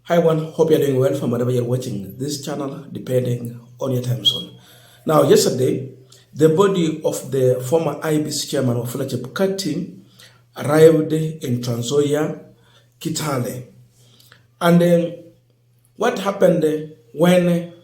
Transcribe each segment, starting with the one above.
Hi everyone, hope you're doing well from wherever you're watching this channel, depending on your time zone. Now, yesterday, the body of the former IBC chairman Wafula Chebukati arrived in Transoya, Kitale. And then what happened when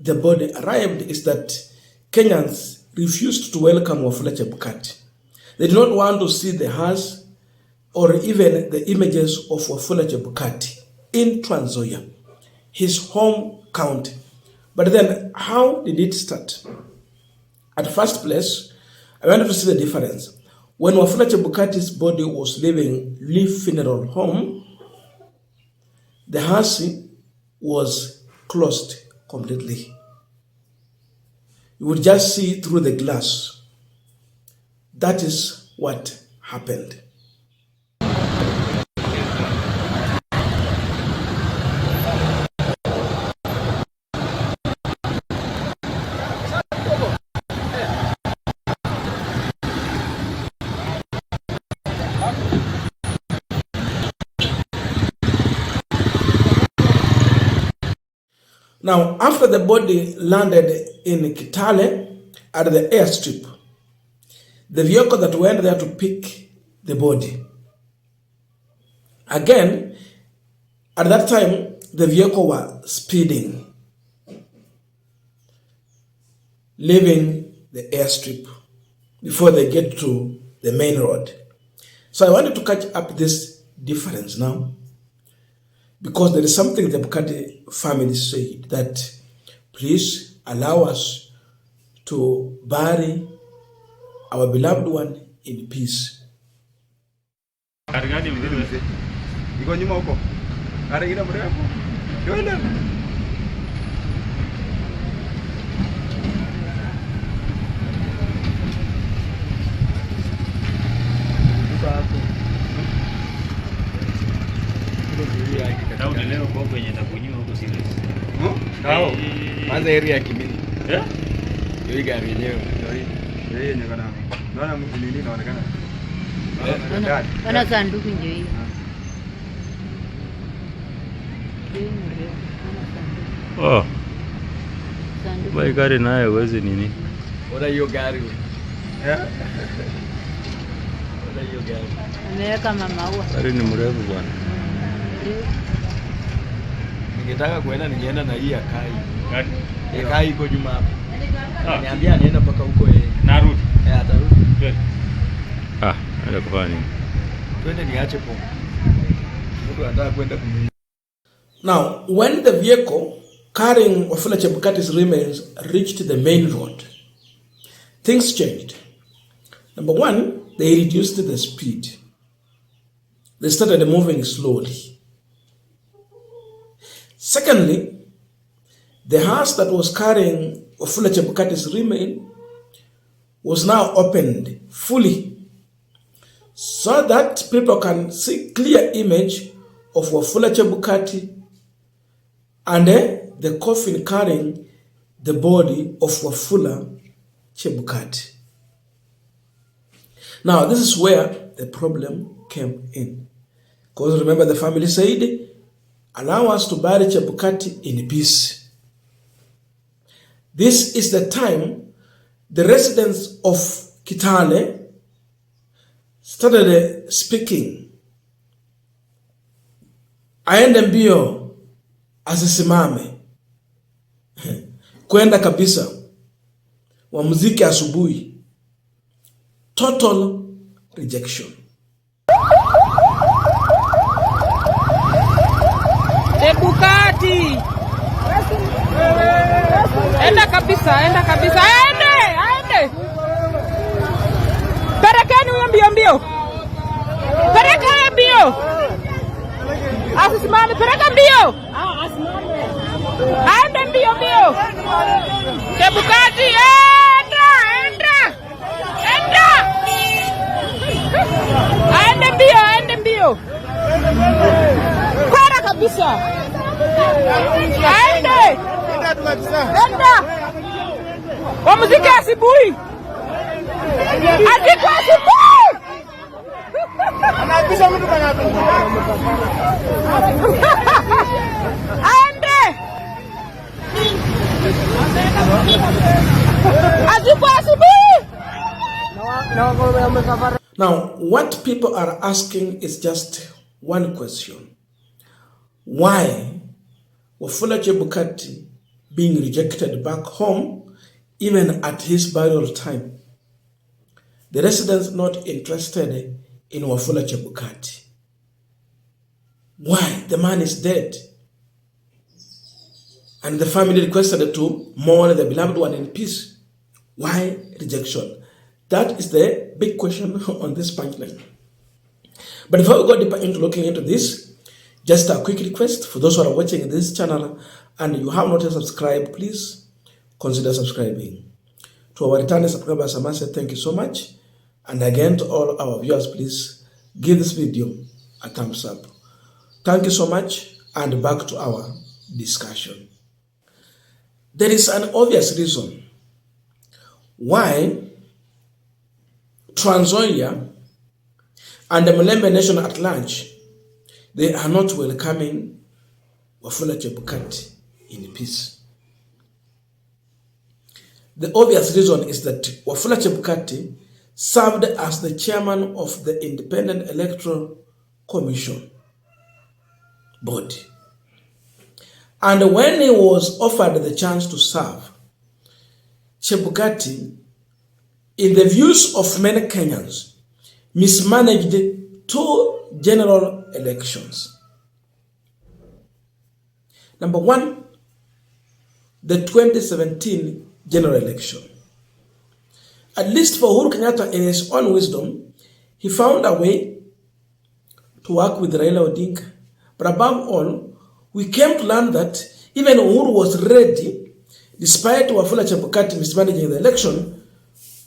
the body arrived is that Kenyans refused to welcome Wafula Chebukati. They did not want to see the hearse or even the images of Wafula Chebukati in Transoya, his home county. But then, how did it start? At first place, I wanted to see the difference. When Wafula Chebukati's body was leaving Leaf Funeral Home, the hearse was closed completely. You would just see through the glass. That is what happened. Now, after the body landed in Kitale at the airstrip, the vehicle that went there to pick the body, again, at that time, the vehicle was speeding, leaving the airstrip before they get to the main road. So I wanted to catch up this difference now, because there is something the Bukati family said, that please allow us to bury our beloved one in peace. Leo kwa kwenye takunywa huko serious. Kao. Maza area ya Kimini. Hiyo gari yenyewe. Ndio hiyo nyaka na. Naona mtu nini inaonekana. Ana sanduku ndio hiyo. Oh. Sanduku. Gari nayo uweze nini? Ona hiyo gari. Ona hiyo gari. Ameweka maua. Gari ni mrefu bwana. Ningetaka kuenda ningeenda na hii ya Kai. Gani? Ya Kai iko nyuma hapo. Niambia anaenda mpaka huko narudi. Atarudi. Ndio kufanya nini? Twende niache pombe. Mtu anataka kwenda kumini. Now, when the vehicle carrying Wafula Chebukati's remains reached the main road, things changed. Number one, they reduced the speed. They started moving slowly. Secondly, the hearse that was carrying Wafula Chebukati's remains was now opened fully, so that people can see clear image of Wafula Chebukati and the coffin carrying the body of Wafula Chebukati. Now, this is where the problem came in. Because remember, the family said, allow us to bury Chebukati in peace. This is the time the residents of Kitale started speaking. Aende mbio asisimame. Kwenda kabisa. Wa muziki asubuhi. Total rejection. Chebukati. Enda kabisa, enda kabisa. Aende. Perekeni huyo mbio. Pereka mbio. Asisimame, pereka mbio. Aende mbio. Chebukati, enda. Aende mbio. Kwenda kabisa. Aende. Enda. Wa muziki asubuhi. Aziko asubuhi. Anapisha mtu kanya. Now, what people are asking is just one question. Why Wafula Chebukati being rejected back home, even at his burial time? The residents not interested in Wafula Chebukati. Why? The man is dead. And the family requested to mourn the beloved one in peace. Why rejection? That is the big question on this punchline. But before we go deeper into looking into this, just a quick request for those who are watching this channel and you have not yet subscribed, please consider subscribing. To our returning subscribers, I must say thank you so much. And again, to all our viewers, please give this video a thumbs up. Thank you so much, and back to our discussion. There is an obvious reason why Trans-Nzoia and the Mulembe nation at large, they are not welcoming Wafula Chebukati in peace. The obvious reason is that Wafula Chebukati served as the chairman of the Independent Electoral Commission body. And when he was offered the chance to serve, Chebukati, in the views of many Kenyans, mismanaged 2 general elections. Number one, the 2017 general election. At least for Uhuru Kenyatta, in his own wisdom, he found a way to work with Raila Odinga. But above all, we came to learn that even Uhuru was ready, despite Wafula Chebukati mismanaging the election,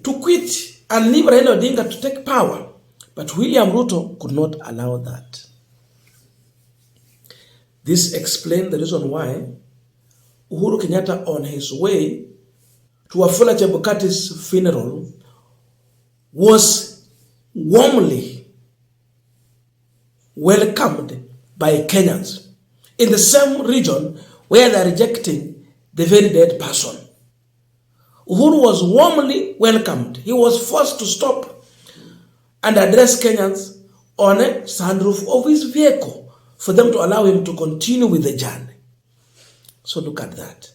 to quit and leave Raila Odinga to take power. But William Ruto could not allow that. This explained the reason why Uhuru Kenyatta, on his way to Wafula Chebukati's funeral, was warmly welcomed by Kenyans in the same region where they are rejecting the very dead person. Uhuru was warmly welcomed. He was forced to stop and address Kenyans on a sunroof of his vehicle for them to allow him to continue with the journey. So look at that.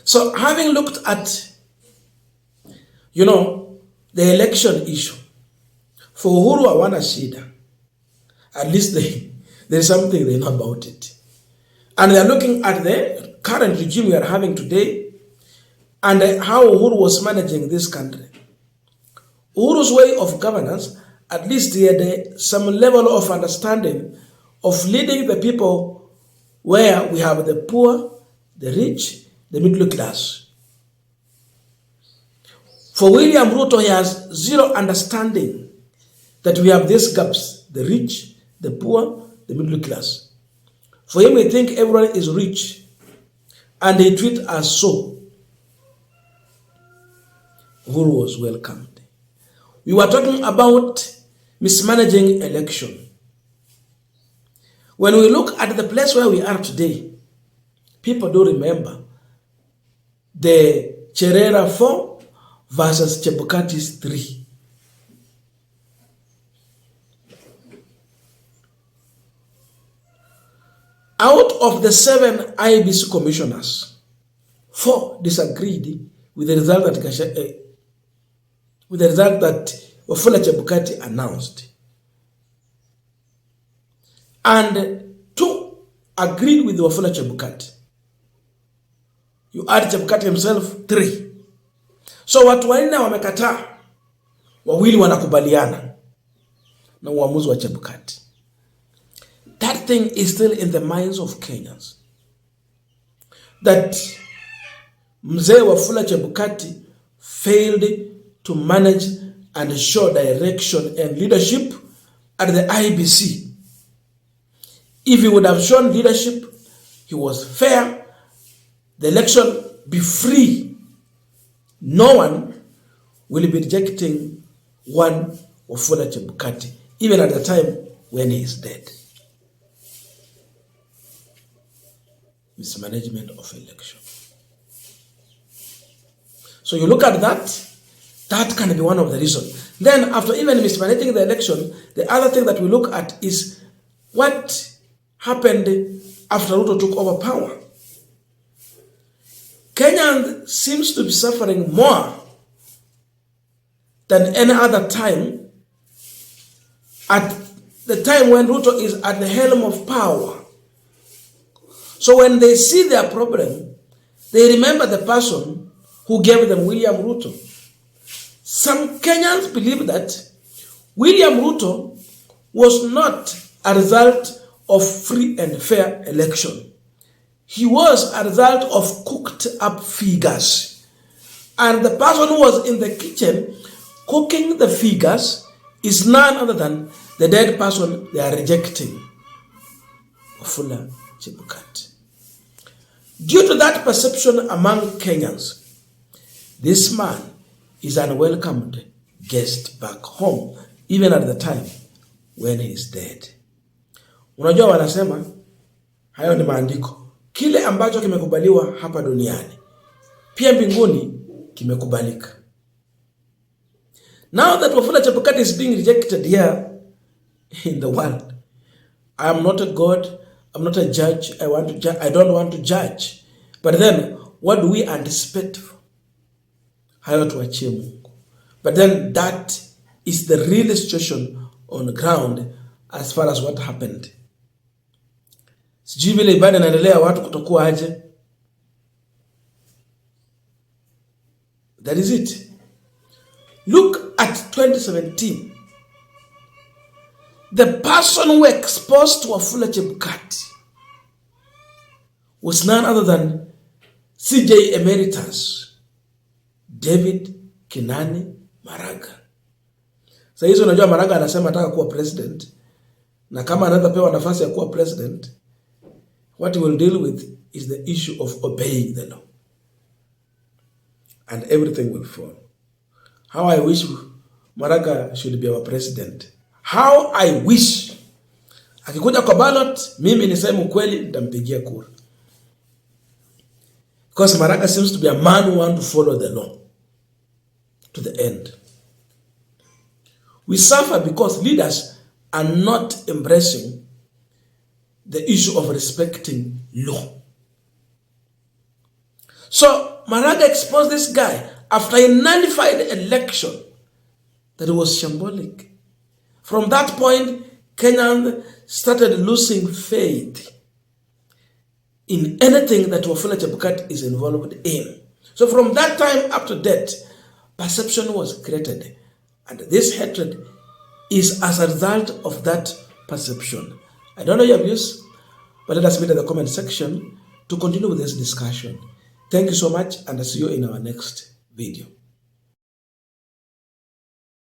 So having looked at, the election issue, for Uhuru hawana shida. At least there is something they know about it. And they are looking at the current regime we are having today and how Uhuru was managing this country. Uhuru's way of governance, at least he had some level of understanding of leading the people where we have the poor, the rich, the middle class. For William Ruto, he has zero understanding that we have these gaps, the rich, the poor, the middle class. For him, he think everyone is rich, and he treat us so. Uhuru was welcomed. We were talking about mismanaging election. When we look at the place where we are today, people do remember the Cherera 4 versus Chebukati's 3. Out of the 7 IBC commissioners, 4 disagreed with the result that Wafula Chebukati announced, and 2 agreed with Wafula Chebukati. You add Chebukati himself, 3. So watu wanne wamekataa, wawili wanakubaliana na uamuzi wa Chebukati. That thing is still in the minds of Kenyans, that Mzee Wafula Chebukati failed to manage and show direction and leadership at the IBC. If he would have shown leadership, he was fair, the election be free, no one will be rejecting one Wafula Chebukati, even at the time when he is dead. Mismanagement of election. So you look at that can be one of the reasons. Then after even mismanaging the election, the other thing that we look at is what happened after Ruto took over power. Kenya seems to be suffering more than any other time at the time when Ruto is at the helm of power. So when they see their problem, they remember the person who gave them William Ruto. Some Kenyans believe that William Ruto was not a result of free and fair election. He was a result of cooked up figures. And the person who was in the kitchen cooking the figures is none other than the dead person they are rejecting, Wafula Chebukati. Due to that perception among Kenyans, this man is an unwelcomed guest back home, even at the time when he is dead. Unajua wanasema, hayo ni maandiko. Kile ambacho kimekubaliwa hapa duniani, pia mbinguni kimekubalika. Now that Wafula Chebukati is being rejected here in the world, I am not a God, I'm not a judge, I don't want to judge. But then, what do we anticipate? Hayo tuachie Mungu. But then that is the real situation on the ground as far as what happened. Sijui vile ibada inaendelea watu kutokuwa aje. That is it. Look at 2017. The person who exposed Wafula Chebukati was none other than CJ Emeritus David Kinani Maraga. Sasa hizo unajua Maraga anasema anataka kuwa president, na kama anaweza pewa nafasi ya kuwa president, what he will deal with is the issue of obeying the law, and everything will fall. How I wish Maraga should be our president. How I wish. Akikuja kwa ballot, mimi niseme ukweli, nitampigia kura. Because Maraga seems to be a man who wants to follow the law to the end. We suffer because leaders are not embracing the issue of respecting law. So Maraga exposed this guy after a nullified election that was shambolic. From that point, Kenyans started losing faith in anything that Wafula Chebukati is involved in. So from that time up to date, perception was created. And this hatred is as a result of that perception. I don't know your views, but let us meet in the comment section to continue with this discussion. Thank you so much, and I'll see you in our next video.